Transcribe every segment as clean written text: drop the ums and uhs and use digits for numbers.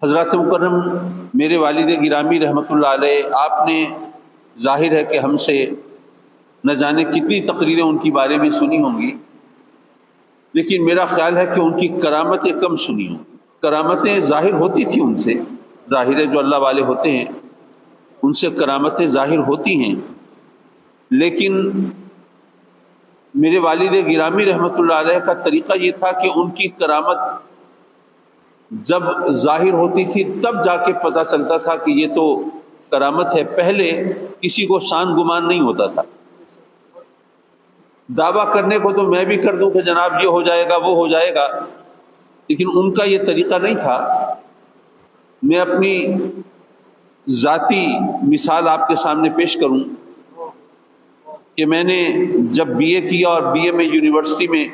حضرات مکرم، میرے والد گرامی رحمۃ اللہ علیہ، آپ نے ظاہر ہے کہ ہم سے نہ جانے کتنی تقریریں ان کی بارے میں سنی ہوں گی، لیکن میرا خیال ہے کہ ان کی کرامتیں کم سنی ہوں۔ کرامتیں ظاہر ہوتی تھی ان سے، ظاہر ہے جو اللہ والے ہوتے ہیں ان سے کرامتیں ظاہر ہوتی ہیں، لیکن میرے والد گرامی رحمۃ اللہ علیہ کا طریقہ یہ تھا کہ ان کی کرامت جب ظاہر ہوتی تھی تب جا کے پتہ چلتا تھا کہ یہ تو کرامت ہے، پہلے کسی کو شان گمان نہیں ہوتا تھا۔ دعویٰ کرنے کو تو میں بھی کر دوں کہ جناب یہ ہو جائے گا وہ ہو جائے گا، لیکن ان کا یہ طریقہ نہیں تھا۔ میں اپنی ذاتی مثال آپ کے سامنے پیش کروں کہ میں نے جب بی اے کیا اور بی اے میں یونیورسٹی میں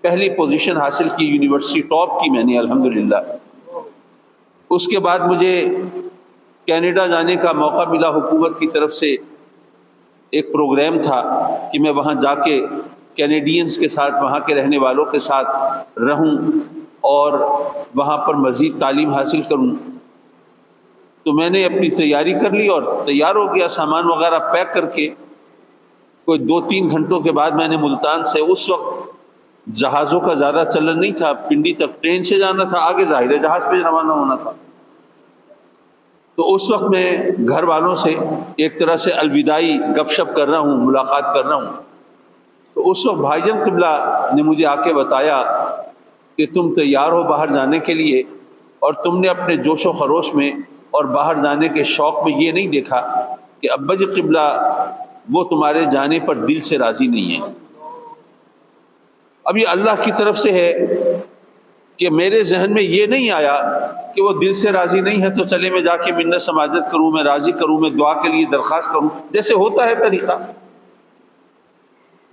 پہلی پوزیشن حاصل کی، یونیورسٹی ٹاپ کی میں نے الحمدللہ۔ اس کے بعد مجھے کینیڈا جانے کا موقع ملا، حکومت کی طرف سے ایک پروگرام تھا کہ میں وہاں جا کے کینیڈینز کے ساتھ، وہاں کے رہنے والوں کے ساتھ رہوں اور وہاں پر مزید تعلیم حاصل کروں۔ تو میں نے اپنی تیاری کر لی اور تیار ہو گیا، سامان وغیرہ پیک کر کے۔ کوئی 2-3 گھنٹوں کے بعد میں نے ملتان سے، اس وقت جہازوں کا زیادہ چلن نہیں تھا، پنڈی تک ٹرین سے جانا تھا، آگے ظاہر ہے جہاز پہ روانہ ہونا تھا۔ تو اس وقت میں گھر والوں سے ایک طرح سے الوداعی گپ شپ کر رہا ہوں، ملاقات کر رہا ہوں۔ تو اس وقت بھائی جان قبلہ نے مجھے آ کے بتایا کہ تم تیار ہو باہر جانے کے لیے، اور تم نے اپنے جوش و خروش میں اور باہر جانے کے شوق میں یہ نہیں دیکھا کہ ابا جی قبلہ وہ تمہارے جانے پر دل سے راضی نہیں ہے۔ اب یہ اللہ کی طرف سے ہے کہ میرے ذہن میں یہ نہیں آیا کہ وہ دل سے راضی نہیں ہے تو چلے میں جا کے منت سماجت کروں، میں راضی کروں، میں دعا کے لیے درخواست کروں، جیسے ہوتا ہے طریقہ۔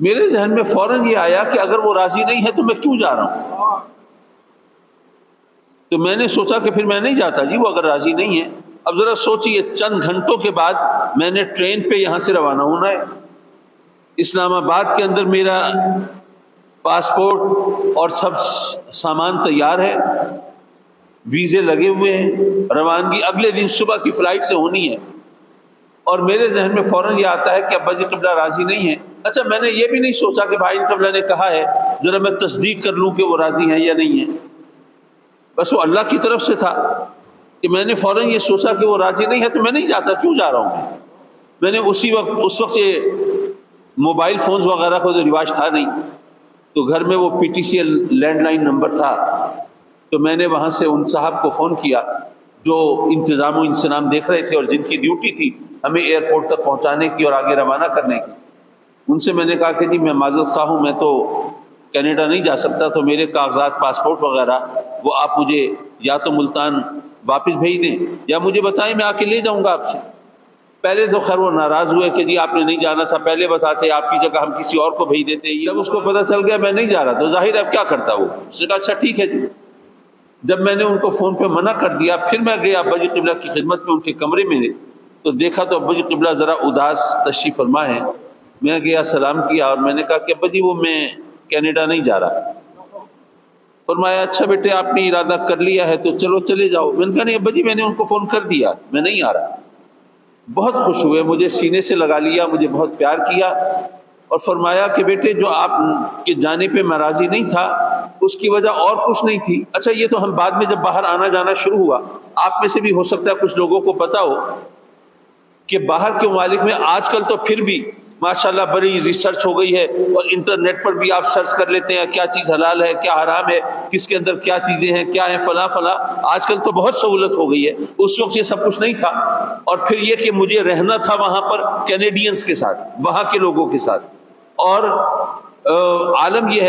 میرے ذہن میں فوراً یہ آیا کہ اگر وہ راضی نہیں ہے تو میں کیوں جا رہا ہوں؟ تو میں نے سوچا کہ پھر میں نہیں جاتا جی، وہ اگر راضی نہیں ہے۔ اب ذرا سوچئے، چند گھنٹوں کے بعد میں نے ٹرین پہ یہاں سے روانہ ہونا ہے، اسلام آباد کے اندر میرا پاسپورٹ اور سب سامان تیار ہے، ویزے لگے ہوئے ہیں، روانگی اگلے دن صبح کی فلائٹ سے ہونی ہے، اور میرے ذہن میں فوراً یہ آتا ہے کہ ابا جی قبلہ راضی نہیں ہے۔ اچھا، میں نے یہ بھی نہیں سوچا کہ بھائی قبلہ نے کہا ہے، ذرا میں تصدیق کر لوں کہ وہ راضی ہیں یا نہیں ہیں۔ بس وہ اللہ کی طرف سے تھا کہ میں نے فوراً یہ سوچا کہ وہ راضی نہیں ہے تو میں نہیں جاتا، کیوں جا رہا ہوں؟ میں نے اس وقت یہ موبائل فونز وغیرہ کو تو رواج تھا نہیں، تو گھر میں وہ P T C L landline number تھا، تو میں نے وہاں سے ان صاحب کو فون کیا جو انتظام و انصرام دیکھ رہے تھے اور جن کی ڈیوٹی تھی ہمیں ایئرپورٹ تک پہنچانے کی اور آگے روانہ کرنے کی۔ ان سے میں نے کہا کہ جی میں معذرت خواہ ہوں، میں تو کینیڈا نہیں جا سکتا، تو میرے کاغذات، پاسپورٹ وغیرہ وہ آپ مجھے یا تو ملتان واپس بھیج دیں یا مجھے بتائیں، میں آ کے لے جاؤں گا آپ سے۔ پہلے تو خیر وہ ناراض ہوئے کہ جی آپ نے نہیں جانا تھا، پہلے بتاتے، آپ کی جگہ ہم کسی اور کو بھیج دیتے۔ جب اس کو پتہ چل گیا میں نہیں جا رہا تو ظاہر ہے اب کیا کرتا وہ، اس نے کہا اچھا ٹھیک ہے جی۔ جب میں نے ان کو فون پہ منع کر دیا، پھر میں گیا ابا جی قبلہ کی خدمت میں، ان کے کمرے میں تو دیکھا تو ابا جی قبلہ ذرا اداس تشریف فرما ہے۔ میں گیا، سلام کیا اور میں نے کہا کہ ابا جی وہ میں کینیڈا نہیں جا رہا۔ فرمایا اچھا بیٹے آپ نے ارادہ کر لیا ہے تو چلو چلے جاؤ۔ میں نے کہا نہیں ابا جی میں نے ان کو فون کر دیا، میں نہیں آ رہا۔ بہت خوش ہوئے، مجھے سینے سے لگا لیا، مجھے بہت پیار کیا اور فرمایا کہ بیٹے جو آپ کے جانے پہ میں راضی نہیں تھا اس کی وجہ اور کچھ نہیں تھی۔ اچھا یہ تو ہم بعد میں جب باہر آنا جانا شروع ہوا، آپ میں سے بھی ہو سکتا ہے کچھ لوگوں کو پتا ہو کہ باہر کے ممالک میں آج کل تو پھر بھی ماشاءاللہ بڑی ریسرچ ہو گئی ہے، اور انٹرنیٹ پر بھی آپ سرچ کر لیتے ہیں کیا چیز حلال ہے، کیا حرام ہے، کس کے اندر کیا چیزیں ہیں، کیا ہیں، فلاں فلاں۔ آج کل تو بہت سہولت ہو گئی ہے، اس وقت یہ سب کچھ نہیں تھا۔ اور پھر یہ کہ مجھے رہنا تھا وہاں پر کینیڈینز کے ساتھ، وہاں کے لوگوں کے ساتھ، اور عالم یہ ہے